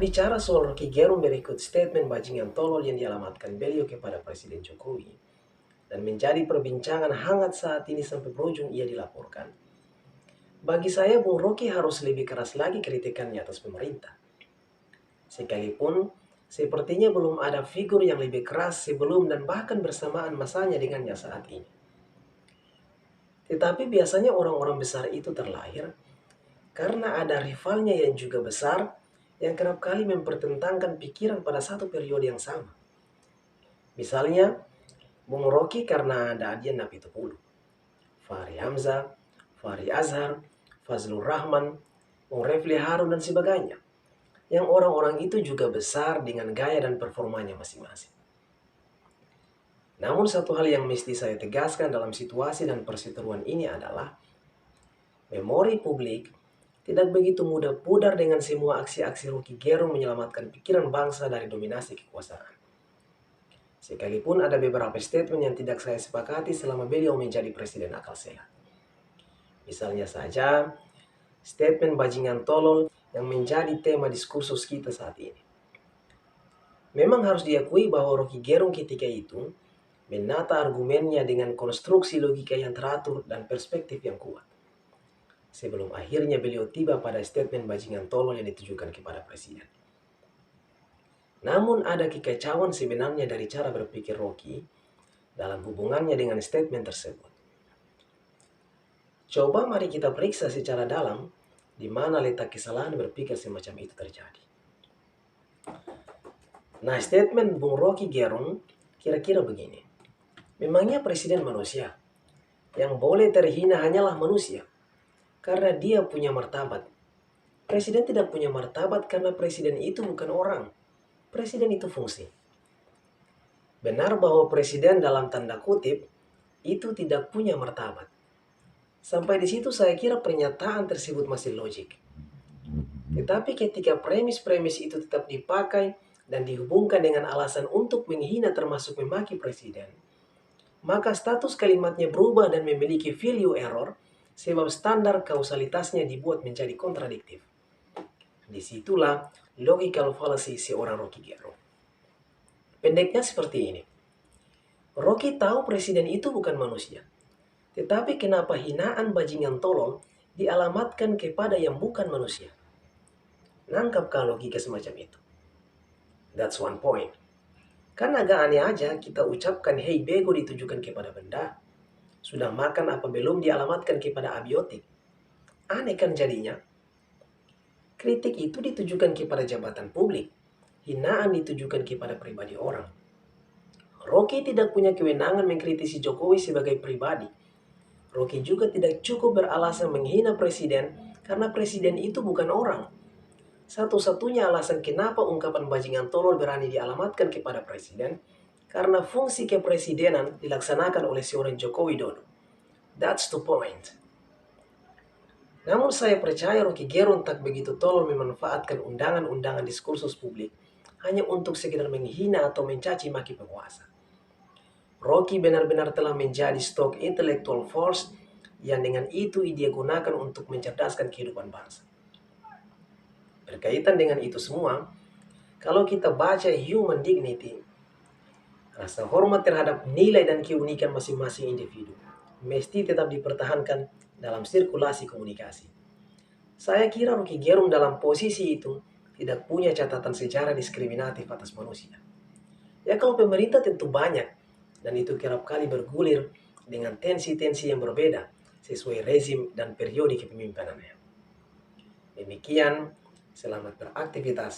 Berbicara soal Rocky Gerung berikut statement bajingan tolol yang dialamatkan beliau kepada Presiden Jokowi dan menjadi perbincangan hangat saat ini sampai berujung ia dilaporkan. Bagi saya, Bung Rocky harus lebih keras lagi kritikannya atas pemerintah. Sekalipun sepertinya belum ada figur yang lebih keras sebelum dan bahkan bersamaan masanya dengannya saat ini. Tetapi biasanya orang-orang besar itu terlahir karena ada rivalnya yang juga besar yang kerap kali mempertentangkan pikiran pada satu periode yang sama. Misalnya, Bung Rocky karena ada Adian Napitupulu, Fahri Hamzah, Fahri Azhar, Fazlur Rahman, Bung Refli Harun dan sebagainya. Yang orang-orang itu juga besar dengan gaya dan performanya masing-masing. Namun satu hal yang mesti saya tegaskan dalam situasi dan perseteruan ini adalah memori publik tidak begitu mudah pudar dengan semua aksi-aksi Rocky Gerung menyelamatkan pikiran bangsa dari dominasi kekuasaan. Sekalipun ada beberapa statement yang tidak saya sepakati selama beliau menjadi presiden akal sehat. Misalnya saja, statement bajingan tolol yang menjadi tema diskursus kita saat ini. Memang harus diakui bahwa Rocky Gerung ketika itu menata argumennya dengan konstruksi logika yang teratur dan perspektif yang kuat. Sebelum akhirnya beliau tiba pada statement bajingan tolol yang ditujukan kepada presiden. Namun ada kekacauan sebenarnya dari cara berpikir Rocky dalam hubungannya dengan statement tersebut. Coba mari kita periksa secara dalam di mana letak kesalahan berpikir semacam itu terjadi. Nah, statement Bung Rocky Gerung kira-kira begini. Memangnya presiden manusia? Yang boleh terhina hanyalah manusia. Karena dia punya martabat. Presiden tidak punya martabat karena presiden itu bukan orang. Presiden itu fungsi. Benar bahwa presiden dalam tanda kutip itu tidak punya martabat. Sampai di situ saya kira pernyataan tersebut masih logik. Tetapi ketika premis-premis itu tetap dipakai dan dihubungkan dengan alasan untuk menghina termasuk memaki presiden, maka status kalimatnya berubah dan memiliki value error sebab standar kausalitasnya dibuat menjadi kontradiktif. Disitulah logical fallacy seorang Rocky Gerung. Pendeknya seperti ini. Rocky tahu presiden itu bukan manusia. Tetapi kenapa hinaan bajingan tolol dialamatkan kepada yang bukan manusia? Nangkapkah logika semacam itu? That's one point. Kan agak aneh aja kita ucapkan hey bego ditujukan kepada benda. Sudah makan apa belum dialamatkan kepada abiotik. Aneh kan jadinya? Kritik itu ditujukan kepada jabatan publik. Hinaan ditujukan kepada pribadi orang. Rocky tidak punya kewenangan mengkritisi Jokowi sebagai pribadi. Rocky juga tidak cukup beralasan menghina presiden karena presiden itu bukan orang. Satu-satunya alasan kenapa ungkapan bajingan tolol berani dialamatkan kepada presiden karena fungsi kepresidenan dilaksanakan oleh seorang Joko Widodo. That's the point. Namun saya percaya Rocky Gerung tak begitu tolol memanfaatkan undangan-undangan diskursus publik hanya untuk sekedar menghina atau mencaci maki penguasa. Rocky benar-benar telah menjadi stok intellectual force yang dengan itu dia gunakan untuk mencerdaskan kehidupan bangsa. Berkaitan dengan itu semua, kalau kita baca human dignity, rasa hormat terhadap nilai dan keunikan masing-masing individu mesti tetap dipertahankan dalam sirkulasi komunikasi. Saya kira Rocky Gerung dalam posisi itu tidak punya catatan sejarah diskriminatif atas manusia. Ya kalau pemerintah tentu banyak, dan itu kerap kali bergulir dengan tensi-tensi yang berbeda sesuai rezim dan periode kepemimpinannya. Demikian, selamat beraktivitas.